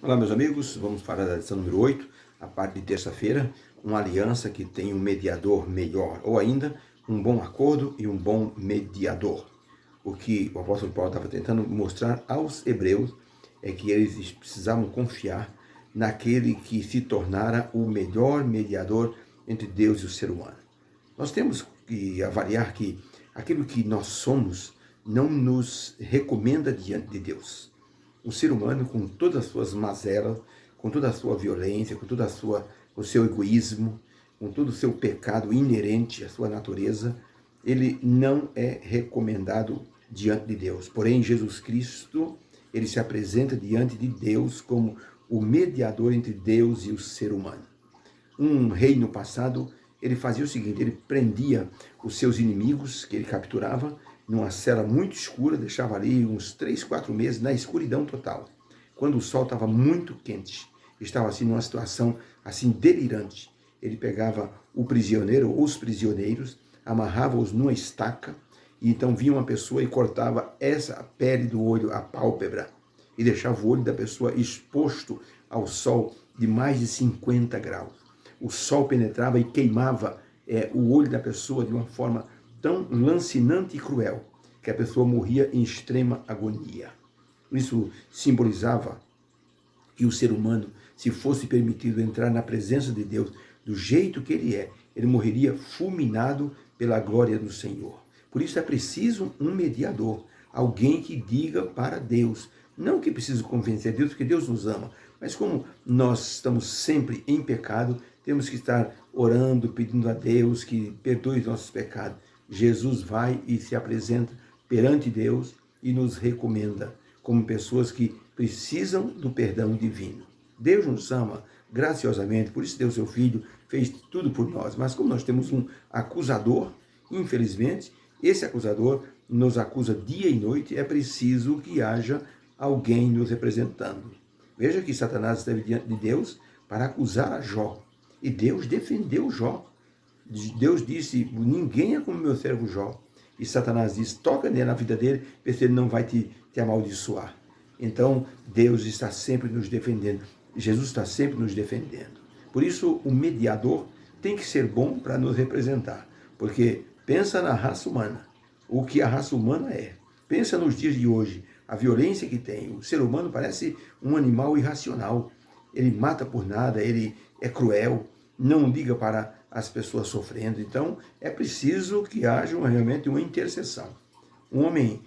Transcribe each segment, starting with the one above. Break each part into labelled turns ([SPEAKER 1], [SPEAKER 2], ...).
[SPEAKER 1] Olá, meus amigos, vamos para a lição número 8, a parte de terça-feira, uma aliança que tem um mediador melhor, ou ainda, um bom acordo e um bom mediador. O que o apóstolo Paulo estava tentando mostrar aos hebreus é que eles precisavam confiar naquele que se tornara o melhor mediador entre Deus e o ser humano. Nós temos que avaliar que aquilo que nós somos não nos recomenda diante de Deus. O ser humano, com todas as suas mazelas, com toda a sua violência, com toda o seu egoísmo, com todo o seu pecado inerente à sua natureza, ele não é recomendado diante de Deus. Porém, Jesus Cristo, ele se apresenta diante de Deus como o mediador entre Deus e o ser humano. Um rei no passado, ele fazia o seguinte, ele prendia os seus inimigos que ele capturava numa cela muito escura, deixava ali uns 3, 4 meses na escuridão total. Quando o sol estava muito quente, estava assim numa situação assim delirante, ele pegava o prisioneiro ou os prisioneiros, amarrava-os numa estaca, e então vinha uma pessoa e cortava essa pele do olho, a pálpebra, e deixava o olho da pessoa exposto ao sol de mais de 50 graus. O sol penetrava e queimava o olho da pessoa de uma forma tão lancinante e cruel, que a pessoa morria em extrema agonia. Isso simbolizava que o ser humano, se fosse permitido entrar na presença de Deus do jeito que ele morreria fulminado pela glória do Senhor. Por isso é preciso um mediador, alguém que diga para Deus, não que precise convencer Deus, porque Deus nos ama, mas como nós estamos sempre em pecado, temos que estar orando, pedindo a Deus que perdoe os nossos pecados. Jesus vai e se apresenta perante Deus e nos recomenda como pessoas que precisam do perdão divino. Deus nos ama graciosamente, por isso deu seu Filho, fez tudo por nós. Mas como nós temos um acusador, infelizmente, esse acusador nos acusa dia e noite, é preciso que haja alguém nos representando. Veja que Satanás esteve diante de Deus para acusar a Jó. E Deus defendeu Jó. Deus disse, ninguém é como meu servo Jó. E Satanás disse, toca na vida dele, vê se ele não vai te amaldiçoar. Então, Deus está sempre nos defendendo. Jesus está sempre nos defendendo. Por isso, o mediador tem que ser bom para nos representar. Porque pensa na raça humana, o que a raça humana é. Pensa nos dias de hoje, a violência que tem. O ser humano parece um animal irracional. Ele mata por nada, ele é cruel, não liga para as pessoas sofrendo. Então, é preciso que haja realmente uma intercessão. Um homem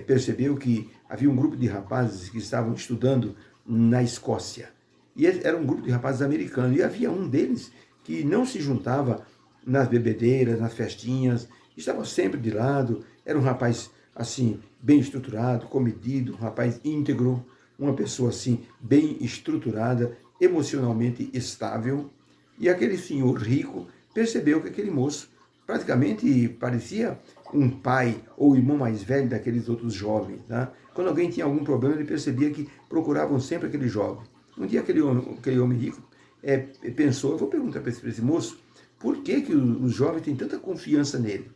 [SPEAKER 1] percebeu que havia um grupo de rapazes que estavam estudando na Escócia. E era um grupo de rapazes americanos. E havia um deles que não se juntava nas bebedeiras, nas festinhas, estava sempre de lado. Era um rapaz, assim, bem estruturado, comedido, um rapaz íntegro, uma pessoa, assim, bem estruturada, emocionalmente estável. E aquele senhor rico percebeu que aquele moço praticamente parecia um pai ou irmão mais velho daqueles outros jovens. Tá? Quando alguém tinha algum problema, ele percebia que procuravam sempre aquele jovem. Um dia aquele homem rico pensou, eu vou perguntar para esse moço, por que os jovens têm tanta confiança nele?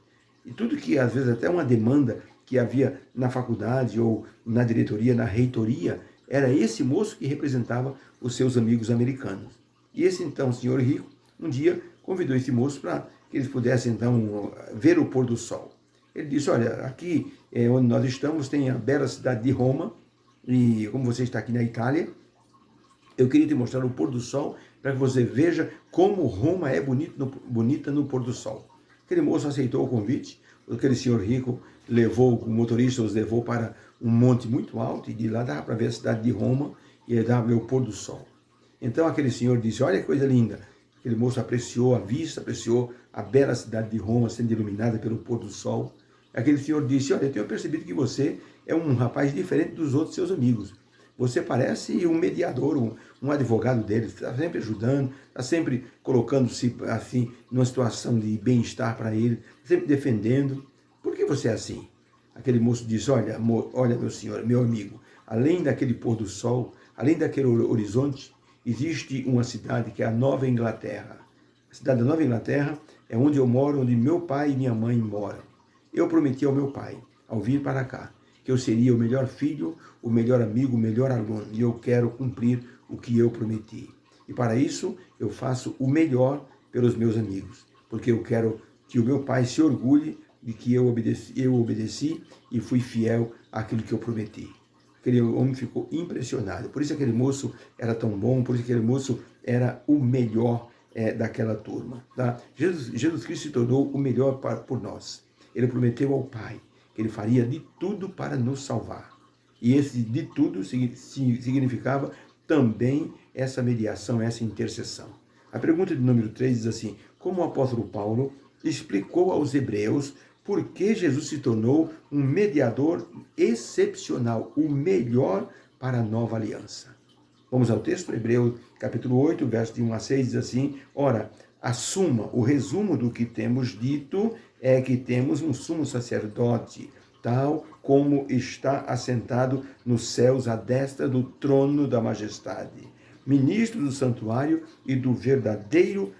[SPEAKER 1] E tudo que, às vezes, até uma demanda que havia na faculdade ou na diretoria, na reitoria, era esse moço que representava os seus amigos americanos. E esse, então, senhor rico, um dia convidou esse moço para que eles pudessem, então, ver o pôr do sol. Ele disse, olha, aqui onde nós estamos tem a bela cidade de Roma, e como você está aqui na Itália, eu queria te mostrar o pôr do sol para que você veja como Roma é bonita no pôr do sol. Aquele moço aceitou o convite, aquele senhor rico o motorista os levou para um monte muito alto, e de lá dava para ver a cidade de Roma, e ele dava para ver o pôr do sol. Então aquele senhor disse, olha que coisa linda. Aquele moço apreciou a vista, apreciou a bela cidade de Roma sendo iluminada pelo pôr do sol. Aquele senhor disse, olha, eu tenho percebido que você é um rapaz diferente dos outros seus amigos. Você parece um mediador, um advogado deles, está sempre ajudando, está sempre colocando-se assim numa situação de bem-estar para ele, sempre defendendo. Por que você é assim? Aquele moço disse, olha, meu senhor, meu amigo, além daquele pôr do sol, além daquele horizonte, existe uma cidade que é a Nova Inglaterra. A cidade da Nova Inglaterra é onde eu moro, onde meu pai e minha mãe moram. Eu prometi ao meu pai, ao vir para cá, que eu seria o melhor filho, o melhor amigo, o melhor aluno, e eu quero cumprir o que eu prometi. E para isso, eu faço o melhor pelos meus amigos, porque eu quero que o meu pai se orgulhe de que eu obedeci e fui fiel àquilo que eu prometi. Aquele homem ficou impressionado. Por isso aquele moço era tão bom, por isso aquele moço era o melhor daquela turma. Tá? Jesus Cristo se tornou o melhor por nós. Ele prometeu ao Pai que ele faria de tudo para nos salvar. E esse de tudo significava também essa mediação, essa intercessão. A pergunta de número 3 diz assim: como o apóstolo Paulo explicou aos hebreus por que Jesus se tornou um mediador excepcional, o melhor para a nova aliança. Vamos ao texto, Hebreus capítulo 8, verso de 1 a 6, diz assim: ora, a suma, o resumo do que temos dito é que temos um sumo sacerdote, tal como está assentado nos céus à destra do trono da majestade, ministro do santuário e do verdadeiro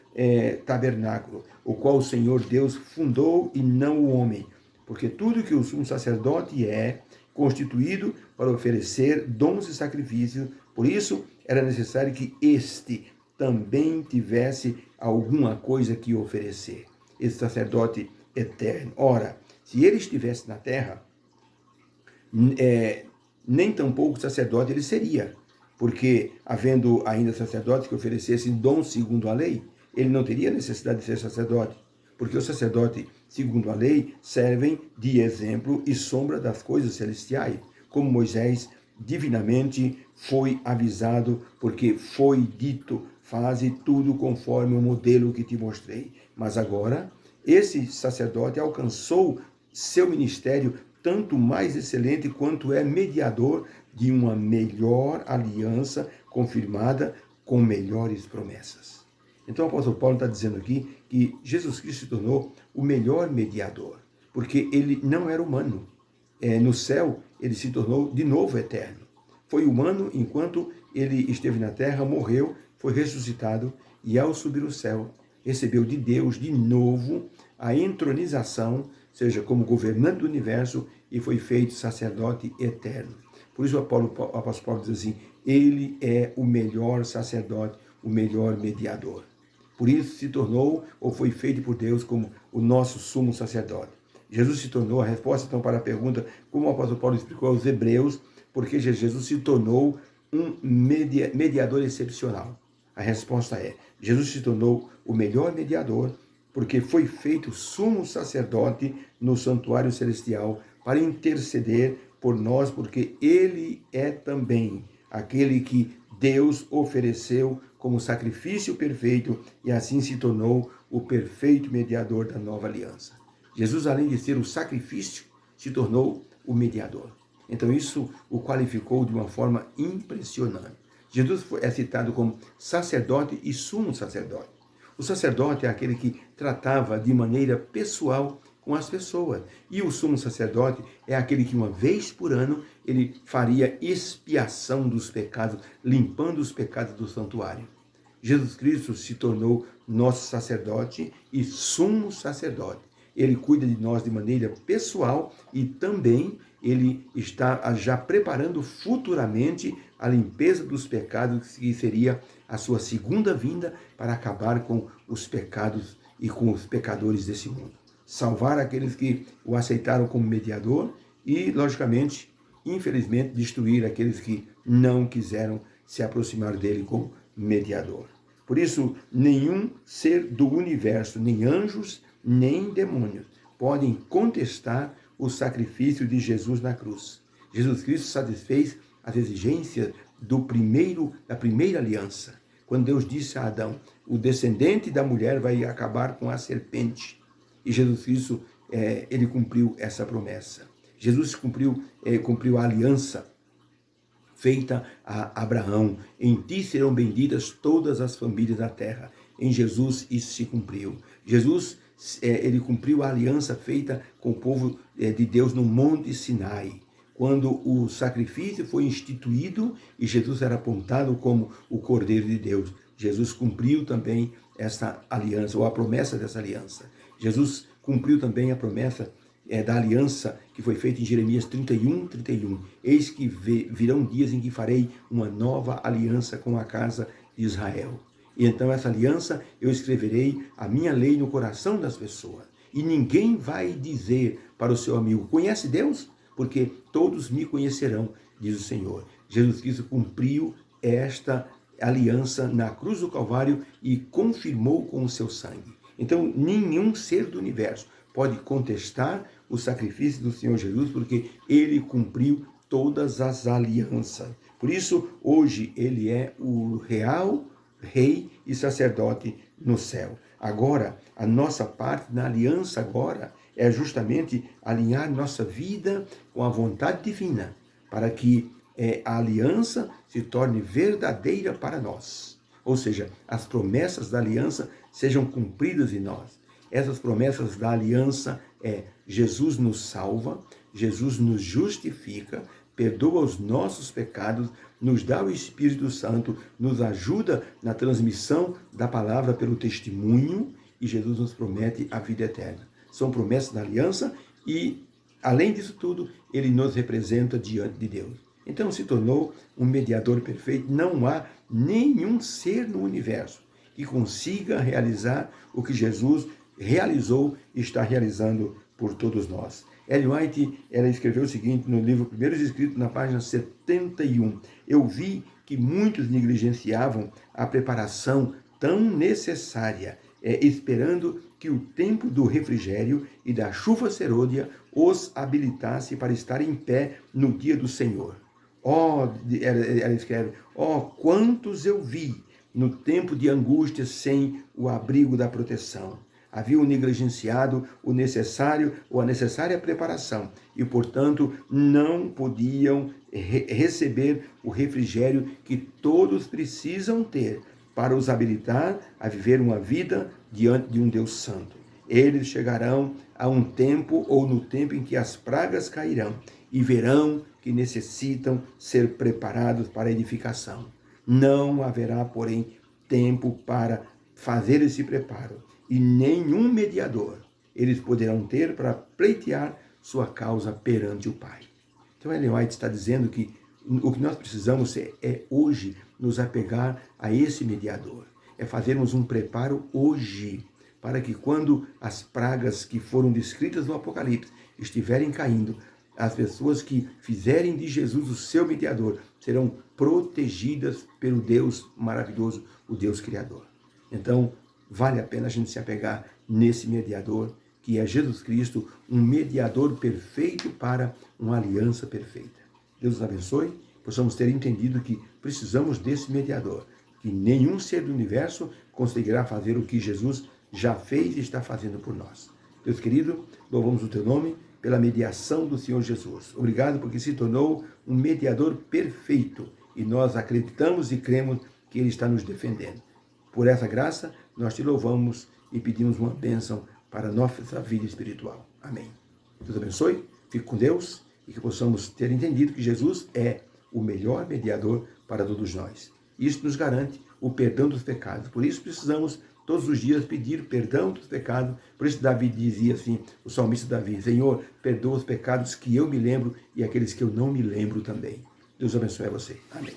[SPEAKER 1] tabernáculo, o qual o Senhor Deus fundou e não o homem, porque tudo que o sumo sacerdote é constituído para oferecer dons e sacrifícios, por isso era necessário que este também tivesse alguma coisa que oferecer. Esse sacerdote eterno. Ora, se ele estivesse na terra, nem tampouco sacerdote ele seria, porque havendo ainda sacerdotes que oferecessem dons segundo a lei, ele não teria necessidade de ser sacerdote, porque o sacerdote, segundo a lei, servem de exemplo e sombra das coisas celestiais, como Moisés divinamente foi avisado, porque foi dito: faze tudo conforme o modelo que te mostrei. Mas agora, esse sacerdote alcançou seu ministério tanto mais excelente quanto é mediador de uma melhor aliança confirmada com melhores promessas. Então o apóstolo Paulo está dizendo aqui que Jesus Cristo se tornou o melhor mediador, porque ele não era humano. No céu, ele se tornou de novo eterno. Foi humano enquanto ele esteve na terra, morreu, foi ressuscitado e ao subir o céu, recebeu de Deus de novo a entronização, seja como governante do universo, e foi feito sacerdote eterno. Por isso o apóstolo Paulo diz assim: ele é o melhor sacerdote, o melhor mediador. Por isso se tornou, ou foi feito por Deus como o nosso sumo sacerdote. Jesus se tornou a resposta então para a pergunta, como o apóstolo Paulo explicou aos hebreus, porque Jesus se tornou um mediador excepcional. A resposta é: Jesus se tornou o melhor mediador, porque foi feito sumo sacerdote no santuário celestial para interceder por nós, porque ele é também aquele que Deus ofereceu como sacrifício perfeito e assim se tornou o perfeito mediador da nova aliança. Jesus, além de ser o sacrifício, se tornou o mediador. Então isso o qualificou de uma forma impressionante. Jesus é citado como sacerdote e sumo sacerdote. O sacerdote é aquele que tratava de maneira pessoal com as pessoas. E o sumo sacerdote é aquele que uma vez por ano ele faria expiação dos pecados, limpando os pecados do santuário. Jesus Cristo se tornou nosso sacerdote e sumo sacerdote. Ele cuida de nós de maneira pessoal e também ele está já preparando futuramente a limpeza dos pecados, que seria a sua segunda vinda para acabar com os pecados e com os pecadores desse mundo. Salvar aqueles que o aceitaram como mediador e, logicamente, infelizmente, destruir aqueles que não quiseram se aproximar dele como mediador. Por isso, nenhum ser do universo, nem anjos, nem demônios, podem contestar o sacrifício de Jesus na cruz. Jesus Cristo satisfez as exigências da primeira aliança. Quando Deus disse a Adão: o descendente da mulher vai acabar com a serpente. E Jesus Cristo, ele cumpriu essa promessa. Jesus cumpriu a aliança feita a Abraão: em ti serão benditas todas as famílias da terra. Em Jesus isso se cumpriu. Jesus, ele cumpriu a aliança feita com o povo de Deus no Monte Sinai, quando o sacrifício foi instituído e Jesus era apontado como o Cordeiro de Deus. Jesus cumpriu também essa aliança, ou a promessa dessa aliança. Jesus cumpriu também a promessa da aliança que foi feita em Jeremias 31. Eis que virão dias em que farei uma nova aliança com a casa de Israel. E então essa aliança eu escreverei a minha lei no coração das pessoas. E ninguém vai dizer para o seu amigo, conhece Deus? Porque todos me conhecerão, diz o Senhor. Jesus Cristo cumpriu esta aliança na cruz do Calvário e confirmou com o seu sangue. Então, nenhum ser do universo pode contestar o sacrifício do Senhor Jesus, porque ele cumpriu todas as alianças. Por isso, hoje, ele é o real rei e sacerdote no céu. Agora, a nossa parte na aliança agora é justamente alinhar nossa vida com a vontade divina, para que a aliança se torne verdadeira para nós. Ou seja, as promessas da aliança sejam cumpridas em nós. Essas promessas da aliança Jesus nos salva, Jesus nos justifica, perdoa os nossos pecados, nos dá o Espírito Santo, nos ajuda na transmissão da palavra pelo testemunho e Jesus nos promete a vida eterna. São promessas da aliança e, além disso tudo, ele nos representa diante de Deus. Então se tornou um mediador perfeito. Não há nenhum ser no universo que consiga realizar o que Jesus realizou e está realizando por todos nós. Ellen White, ela escreveu o seguinte no livro Primeiros Escritos, na página 71. Eu vi que muitos negligenciavam a preparação tão necessária, esperando que o tempo do refrigério e da chuva serôdia os habilitasse para estar em pé no dia do Senhor. Ela escreve, quantos eu vi no tempo de angústia sem o abrigo da proteção. Haviam negligenciado o necessário ou a necessária preparação e, portanto, não podiam receber o refrigério que todos precisam ter para os habilitar a viver uma vida diante de um Deus santo. Eles chegarão a um tempo ou no tempo em que as pragas cairão e verão que necessitam ser preparados para a edificação. Não haverá, porém, tempo para fazer esse preparo e nenhum mediador eles poderão ter para pleitear sua causa perante o Pai. Então, Ellen White está dizendo que o que nós precisamos é hoje nos apegar a esse mediador, é fazermos um preparo hoje, para que quando as pragas que foram descritas no Apocalipse estiverem caindo, as pessoas que fizerem de Jesus o seu mediador serão protegidas pelo Deus maravilhoso, o Deus Criador. Então, vale a pena a gente se apegar nesse mediador, que é Jesus Cristo, um mediador perfeito para uma aliança perfeita. Deus nos abençoe, possamos ter entendido que precisamos desse mediador, que nenhum ser do universo conseguirá fazer o que Jesus já fez e está fazendo por nós. Deus querido, louvamos o teu nome pela mediação do Senhor Jesus. Obrigado porque se tornou um mediador perfeito e nós acreditamos e cremos que ele está nos defendendo. Por essa graça, nós te louvamos e pedimos uma bênção para a nossa vida espiritual. Amém. Deus abençoe, fique com Deus e que possamos ter entendido que Jesus é o melhor mediador para todos nós. Isso nos garante o perdão dos pecados. Por isso precisamos todos os dias pedir perdão dos pecados. Por isso Davi dizia assim, o salmista Davi, Senhor, perdoa os pecados que eu me lembro e aqueles que eu não me lembro também. Deus abençoe a você. Amém.